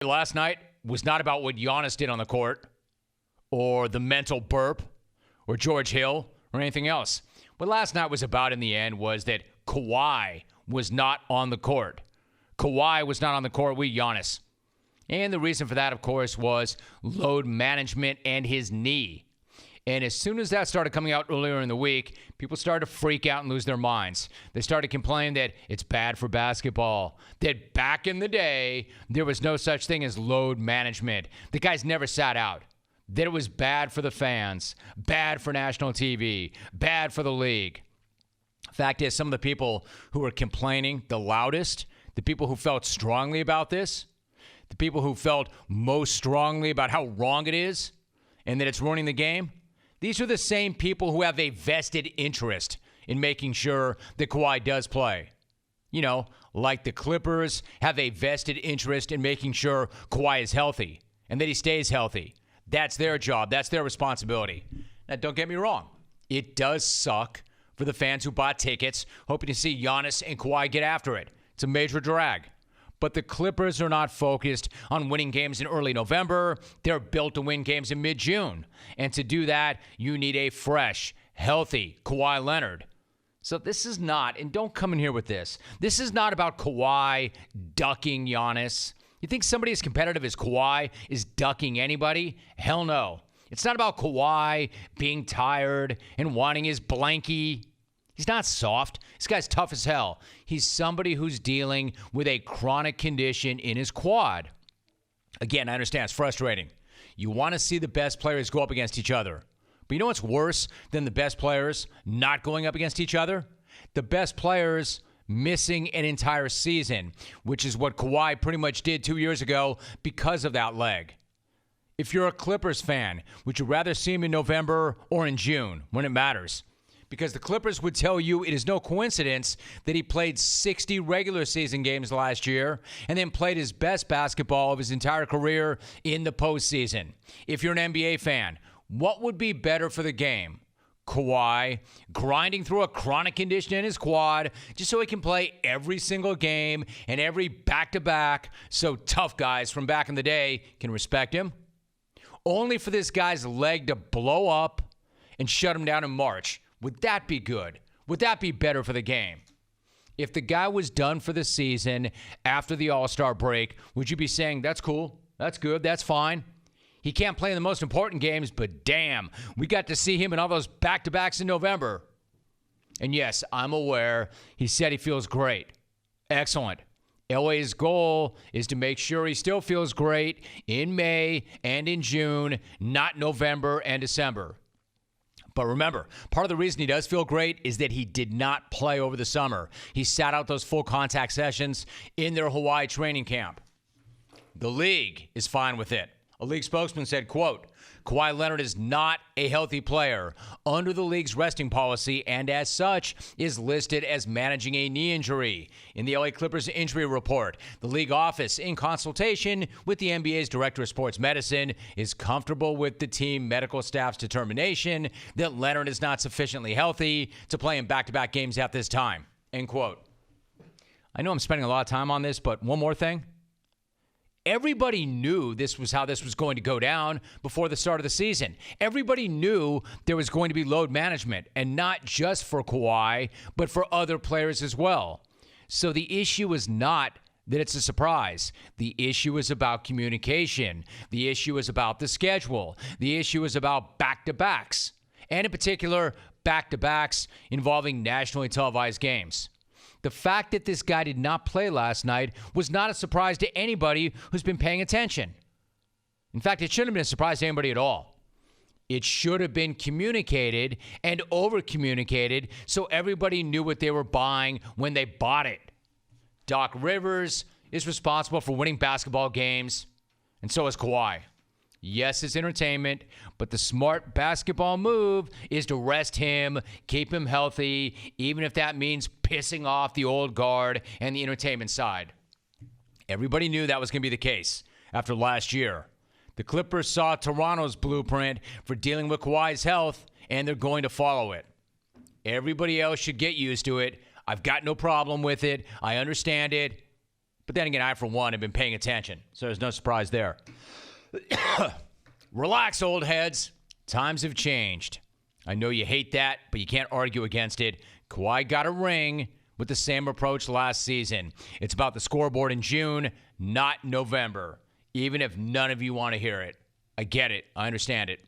Last night was not about what Giannis did on the court or the mental burp or George Hill or anything else. What last night was about in the end was that Kawhi was not on the court. Kawhi was not on the court with Giannis. And the reason for that, of course, was load management and his knee. And as soon as that started coming out earlier in the week, people started to freak out and lose their minds. They started complaining that it's bad for basketball, that back in the day, there was no such thing as load management. The guys never sat out. That it was bad for the fans, bad for national TV, bad for the league. Fact is, some of the people who were complaining the loudest, the people who felt strongly about this, the people who felt most strongly about how wrong it is and that it's ruining the game, these are the same people who have a vested interest in making sure that Kawhi does play. You know, like the Clippers have a vested interest in making sure Kawhi is healthy and that he stays healthy. That's their job. That's their responsibility. Now, don't get me wrong. It does suck for the fans who bought tickets hoping to see Giannis and Kawhi get after it. It's a major drag. But the Clippers are not focused on winning games in early November. They're built to win games in mid-June. And to do that, you need a fresh, healthy Kawhi Leonard. So this is not, and don't come in here with this is not about Kawhi ducking Giannis. You think somebody as competitive as Kawhi is ducking anybody? Hell no. It's not about Kawhi being tired and wanting his blankie. He's not soft. This guy's tough as hell. He's somebody who's dealing with a chronic condition in his quad. Again, I understand it's frustrating. You want to see the best players go up against each other. But you know what's worse than the best players not going up against each other? The best players missing an entire season, which is what Kawhi pretty much did 2 years ago because of that leg. If you're a Clippers fan, would you rather see him in November or in June when it matters? Because the Clippers would tell you it is no coincidence that he played 60 regular season games last year and then played his best basketball of his entire career in the postseason. If you're an NBA fan, what would be better for the game? Kawhi grinding through a chronic condition in his quad just so he can play every single game and every back-to-back so tough guys from back in the day can respect him? Only for this guy's leg to blow up and shut him down in March. Would that be good? Would that be better for the game? If the guy was done for the season after the All-Star break, would you be saying, that's cool, that's good, that's fine? He can't play in the most important games, but damn, we got to see him in all those back-to-backs in November. And yes, I'm aware he said he feels great. Excellent. LA's goal is to make sure he still feels great in May and in June, not November and December. But remember, part of the reason he does feel great is that he did not play over the summer. He sat out those full contact sessions in their Hawaii training camp. The league is fine with it. A league spokesman said, quote, Kawhi Leonard is not a healthy player under the league's resting policy and as such is listed as managing a knee injury. In the LA Clippers injury report, the league office, in consultation with the NBA's director of sports medicine, is comfortable with the team medical staff's determination that Leonard is not sufficiently healthy to play in back-to-back games at this time. End quote. I know I'm spending a lot of time on this, but one more thing. Everybody knew this was how this was going to go down before the start of the season. Everybody knew there was going to be load management, and not just for Kawhi, but for other players as well. So the issue is not that it's a surprise. The issue is about communication. The issue is about the schedule. The issue is about back-to-backs, and in particular, back-to-backs involving nationally televised games. The fact that this guy did not play last night was not a surprise to anybody who's been paying attention. In fact, it shouldn't have been a surprise to anybody at all. It should have been communicated and over-communicated so everybody knew what they were buying when they bought it. Doc Rivers is responsible for winning basketball games, and so is Kawhi. Yes, it's entertainment, but the smart basketball move is to rest him, keep him healthy, even if that means pissing off the old guard and the entertainment side. Everybody knew that was going to be the case after last year. The Clippers saw Toronto's blueprint for dealing with Kawhi's health, and they're going to follow it. Everybody else should get used to it. I've got no problem with it. I understand it. But then again, I, for one, have been paying attention, so there's no surprise there. Relax, old heads. Times have changed. I know you hate that, but you can't argue against it. Kawhi got a ring with the same approach last season. It's about the scoreboard in June, not November, even if none of you want to hear it. I get it. I understand it.